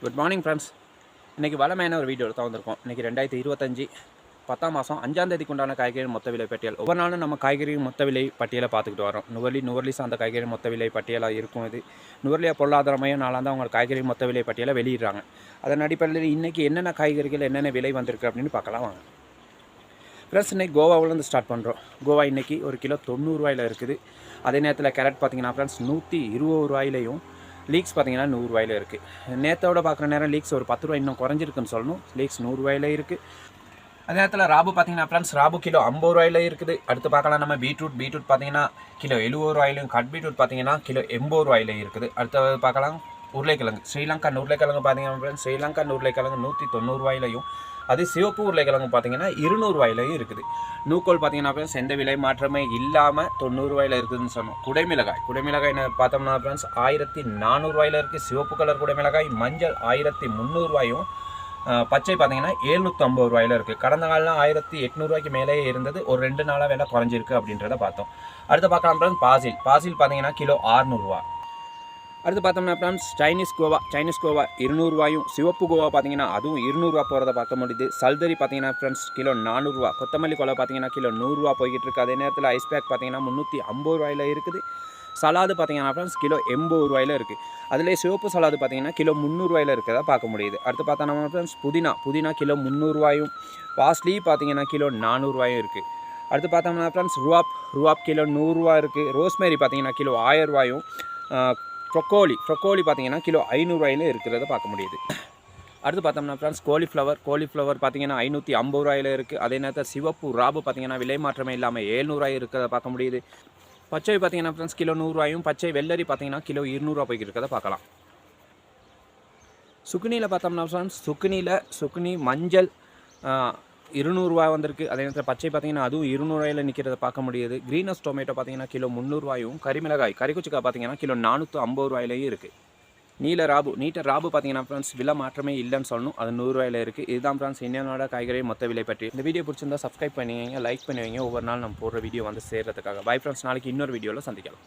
Good morning friends. இன்றைக்கி வளமையான ஒரு வீடியோ தான் வந்திருக்கோம். இன்றைக்கி 2025 10ஆம் மாதம் 5ஆம் தேதிக்கு உண்டான காய்கறி மொத்த விலை பட்டியல். ஒவ்வொரு நாளும் நம்ம காய்கறி மொத்த விலை பட்டியலை பார்த்துக்கிட்டு வரோம். நுவர்லி சார்ந்த காய்கறி மொத்த விலை பட்டியலாக இருக்கும். இது நுவர்லியா பொருளாதார மையம் நாளாக அவங்க காய்கறி மொத்த விலை பட்டியலை வெளியிடுறாங்க. அதன் அடிப்படையில் இன்றைக்கி என்னென்ன காய்கறிகள் என்னென்ன விலை வந்திருக்கு அப்படின்னு பார்க்கலாம் வாங்க. ஃப்ரெண்ட்ஸ், இன்றைக்கி கோவாவிலேருந்து ஸ்டார்ட் பண்ணுறோம். கோவா இன்றைக்கி ஒரு கிலோ 90 ரூபாயில் இருக்குது. அதே நேரத்தில் கேரட் பார்த்திங்கன்னா ஃப்ரெண்ட்ஸ் 120 ரூபாயிலையும், லீக்ஸ் பார்த்திங்கன்னா 100 ரூபாயில் இருக்குது. நேற்றோட பார்க்குற நேரம் லீக்ஸ் ஒரு 10 ரூபா இன்னும் குறைஞ்சிருக்குன்னு சொல்லணும். லீக்ஸ் 100 ரூபாயில் இருக்குது. அதே நேரத்தில் ராபு பார்த்திங்கன்னா ஃப்ரெண்ட்ஸ் ராபு கிலோ 50 ரூபாயில் இருக்குது. அடுத்து பார்க்கலாம் நம்ம பீட்ரூட் பார்த்திங்கன்னா கிலோ 70 ரூபாயிலும், கட் பீட்ரூட் பார்த்திங்கன்னா கிலோ 80 ரூபாயில் இருக்குது. அடுத்து பார்க்கலாம் உருளைக்கிழங்கு. ஸ்ரீலங்கா உருளைக்கிழங்கு பார்த்திங்கன்னா ஃப்ரெண்ட்ஸ் ஸ்ரீலங்கா உருளைக்கிழங்கு 190 ரூபாயிலையும், அது சிவப்பு உருளைக்கிழங்கு பார்த்திங்கன்னா 200 ரூபாயிலையும் இருக்குது. நூக்கோல் பார்த்திங்கன்னா ஃப்ரெண்ட்ஸ் எந்த விலை மாற்றமே இல்லாமல் 90 ரூபாயில் இருக்குதுன்னு சொன்னோம். குடைமிளகாய் பார்த்தோம்னா ஃப்ரெண்ட்ஸ் 1400 ரூபாயில் இருக்குது. சிவப்பு கலர் குடைமிளகாய், மஞ்சள் 1300 ரூபாயும், பச்சை பார்த்திங்கன்னா 750 ரூபாயில் இருக்குது. கடந்த காலம் 1800 ரூபாய்க்கு மேலேயே இருந்தது. ஒரு 2 நாளாக விலை குறைஞ்சிருக்கு அப்படின்றத பார்த்தோம். அடுத்து பார்க்கலாம் ஃப்ரெண்ட்ஸ் பாசில் பார்த்திங்கன்னா கிலோ 600 ரூபா. அடுத்து பார்த்தோம்னா ஃப்ரெண்ட்ஸ் சைனீஸ் கோவா 200 ரூபாயும், சிவப்பு கோவா பார்த்தீங்கன்னா அதுவும் 200 ரூபா போகிறத பார்க்க முடியுது. சல்தரி பார்த்தீங்கன்னா ஃப்ரெண்ட்ஸ் கிலோ 400 ரூபா. கொத்தமல்லி கொலை பார்த்தீங்கன்னா கிலோ 100 ரூபா போய்கிட்டு இருக்குது. அதே நேரத்தில் ஐஸ் பேக் பார்த்தீங்கன்னா 350 ரூபாயில் இருக்குது. சலாது பார்த்தீங்கன்னா ஃப்ரெண்ட்ஸ் கிலோ 80 ரூபாயில் இருக்குது. அதிலே சிவப்பு சலாது பார்த்தீங்கன்னா கிலோ 300 ரூபாயில் இருக்கிறத பார்க்க முடியுது. அடுத்து பார்த்தோம்னா ஃப்ரெண்ட்ஸ் புதினா கிலோ 300 ரூபாயும், பாஸ்லி பார்த்தீங்கன்னா கிலோ 400 ரூபாயும் இருக்குது. அடுத்து பார்த்தோம்னா ஃப்ரெண்ட்ஸ் ருவாப் கிலோ 100 ரூபா இருக்குது. ரோஸ்மேரி பார்த்தீங்கன்னா கிலோ 1000 ரூபாயும், ப்ரொக்கோலி பார்த்தீங்கன்னா கிலோ 500 ரூபாயிலும் இருக்கிறத பார்க்க முடியுது. அடுத்து பார்த்தோம்னா ஃப்ரெண்ட்ஸ் கோலிஃப்ளவர் பார்த்தீங்கன்னா 550 ரூபாயில் இருக்குது. அதே நேரத்தில் சிவப்பு ராபு பார்த்தீங்கன்னா விலை மாற்றமே இல்லாமல் 700 ரூபாய் இருக்கிறத பார்க்க முடியுது. பச்சை பார்த்தீங்கன்னா ஃப்ரெண்ட்ஸ் கிலோ 100 ரூபாயும், பச்சை வெள்ளரி பார்த்தீங்கன்னா கிலோ 200 ரூபா போய்க்கு இருக்கிறத பார்க்கலாம். சுக்குனியில் பார்த்தோம்னா ஃப்ரெண்ட்ஸ் சுக்குனி மஞ்சள் 200 ரூபா வந்திருக்கு. அதே நேரத்தில் பச்சை பார்த்தீங்கன்னா அதுவும் 200 ரூபாயில் நிற்கிறத பார்க்க முடியுது. க்ரீனஸ் டொமேட்டோ பார்த்தீங்கன்னா கிலோ 300 ரூபாயும், கறிக்குச்சிக்காய் பார்த்தீங்கன்னா கிலோ 450 ரூபாயிலையும் இருக்குது. நீட்ட ராபு பார்த்தீங்கன்னா ஃப்ரெண்ட்ஸ் விலை மாற்றமே இல்லைன்னு சொல்லணும். அது 100 ரூபாயில் இருக்குது. இதுதான் ஃப்ரெண்ட்ஸ் இன்னொரு காய்கறி மொத்த விலை பற்றி. இந்த வீடியோ பிடிச்சிருந்தா சப்ஸ்கிரைப் பண்ணுவீங்க, லைக் பண்ணுவீங்க. ஒவ்வொரு நாள் நம்ம போடுற வீடியோ வந்து சேர்றதுக்காக. பை ஃப்ரெண்ட்ஸ், நாளைக்கு இன்னொரு வீடியோவில் சந்திக்கலாம்.